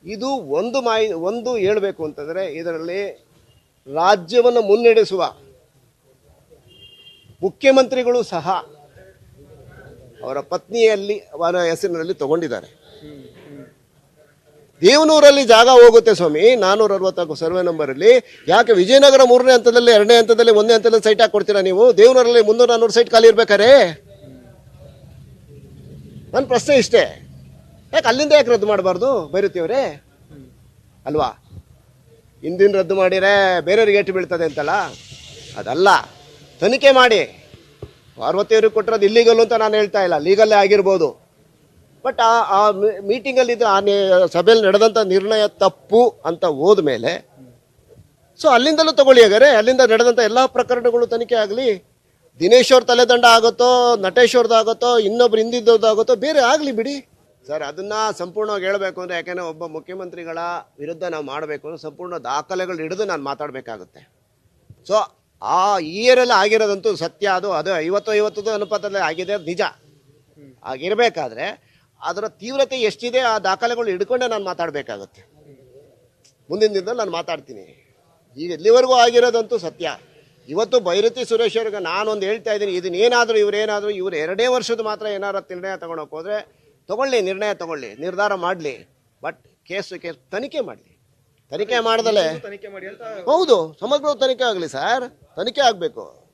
ಇದು ಒಂದು ಹೇಳಬೇಕು ಅಂತಂದರೆ, ಇದರಲ್ಲಿ ರಾಜ್ಯವನ್ನು ಮುನ್ನಡೆಸುವ ಮುಖ್ಯಮಂತ್ರಿಗಳು ಸಹ ಅವರ ಪತ್ನಿಯಲ್ಲಿ ಅವರ ಹೆಸರಿನಲ್ಲಿ ತಗೊಂಡಿದ್ದಾರೆ. ದೇವನೂರಲ್ಲಿ ಜಾಗ ಹೋಗುತ್ತೆ ಸ್ವಾಮಿ, 464 ಸರ್ವೆ ನಂಬರಲ್ಲಿ. ಯಾಕೆ ವಿಜಯನಗರ 3ನೇ ಹಂತದಲ್ಲಿ 2ನೇ ಹಂತದಲ್ಲಿ 1ನೇ ಹಂತದಲ್ಲಿ ಸೈಟ್ ಹಾಕಿ ಕೊಡ್ತೀರಾ ನೀವು? ದೇವನೂರಲ್ಲಿ 300-400 ಸೈಟ್ ಖಾಲಿ ಇರ್ಬೇಕಾರೆ ನನ್ನ ಪ್ರಶ್ನೆ ಇಷ್ಟೇ. ಯಾಕೆ ಅಲ್ಲಿಂದ ಯಾಕೆ ರದ್ದು ಮಾಡಬಾರ್ದು ಬೈರುತ್ತಿಯವರೇ? ಅಲ್ವಾ? ಹಿಂದಿನ ರದ್ದು ಮಾಡಿದರೆ ಬೇರೆಯವ್ರಿಗೆ ಏಟು ಬೀಳ್ತದೆ ಅಂತಲ್ಲ, ಅದಲ್ಲ. ತನಿಖೆ ಮಾಡಿ. ಪಾರ್ವತಿಯವ್ರಿಗೆ ಕೊಟ್ಟಿರೋದು ಇಲ್ಲೀಗಲ್ ಅಂತ ನಾನು ಹೇಳ್ತಾ ಇಲ್ಲ, ಲೀಗಲ್ಲೇ ಆಗಿರ್ಬೋದು. ಬಟ್ ಆ ಮೀಟಿಂಗಲ್ಲಿ ಆ ಸಭೆಯಲ್ಲಿ ನಡೆದಂಥ ನಿರ್ಣಯ ತಪ್ಪು ಅಂತ ಹೋದ್ಮೇಲೆ ಸೊ ಅಲ್ಲಿಂದಲೂ ತಗೊಳ್ಳಿ. ಹಾಗಾರೆ ಅಲ್ಲಿಂದ ನಡೆದಂಥ ಎಲ್ಲ ಪ್ರಕರಣಗಳು ತನಿಖೆ ಆಗಲಿ. ದಿನೇಶ್ ಅವ್ರ ತಲೆದಂಡ ಆಗುತ್ತೋ, ನಟೇಶ್ ಅವ್ರದ್ದು ಆಗುತ್ತೋ, ಇನ್ನೊಬ್ರು ಹಿಂದಿದ್ದವ್ರದ್ದಾಗುತ್ತೋ, ಬೇರೆ ಆಗಲಿ ಬಿಡಿ ಸರ್. ಅದನ್ನು ಸಂಪೂರ್ಣವಾಗಿ ಹೇಳಬೇಕು ಅಂದರೆ, ಯಾಕೆಂದರೆ ಒಬ್ಬ ಮುಖ್ಯಮಂತ್ರಿಗಳ ವಿರುದ್ಧ ನಾವು ಮಾಡಬೇಕು ಅಂದರೆ ಸಂಪೂರ್ಣ ದಾಖಲೆಗಳು ಹಿಡಿದು ನಾನು ಮಾತಾಡಬೇಕಾಗುತ್ತೆ. ಸೊ ಆ ಇಯರಲ್ಲಿ ಆಗಿರೋದಂತೂ ಸತ್ಯ. ಅದು 50-50 ಅನುಪಾತದಲ್ಲಿ ಆಗಿದೆ, ಅದು ನಿಜ. ಆಗಿರಬೇಕಾದ್ರೆ ಅದರ ತೀವ್ರತೆ ಎಷ್ಟಿದೆ ಆ ದಾಖಲೆಗಳು ಹಿಡ್ಕೊಂಡೆ ನಾನು ಮಾತಾಡಬೇಕಾಗುತ್ತೆ. ಮುಂದಿನ ದಿನದಲ್ಲಿ ನಾನು ಮಾತಾಡ್ತೀನಿ. ಈಗ ಇಲ್ಲಿವರೆಗೂ ಆಗಿರೋದಂತೂ ಸತ್ಯ. ಇವತ್ತು ಬೈರತಿ ಸುರೇಶ್ ಅವ್ರಿಗೆ ನಾನೊಂದು ಹೇಳ್ತಾ ಇದ್ದೀನಿ, ಇದನ್ನೇನಾದರೂ ಇವ್ರು 2 ವರ್ಷದ ಮಾತ್ರ ಏನಾರು ನಿರ್ಣಯ ತೊಗೊಳಕ್ಕೆ ಹೋದರೆ ನಿರ್ಣಯ ತಗೊಳ್ಳಿ, ನಿರ್ಧಾರ ಮಾಡಲಿ. ಬಟ್ ಕೇಸ್ ತನಿಖೆ ಮಾಡಲಿ. ತನಿಖೆ ಮಾಡ್ದಲೆ ಹೌದು, ಸಮಗ್ರ ತನಿಖೆ ಆಗಲಿ ಸರ್, ತನಿಖೆ ಆಗಬೇಕು.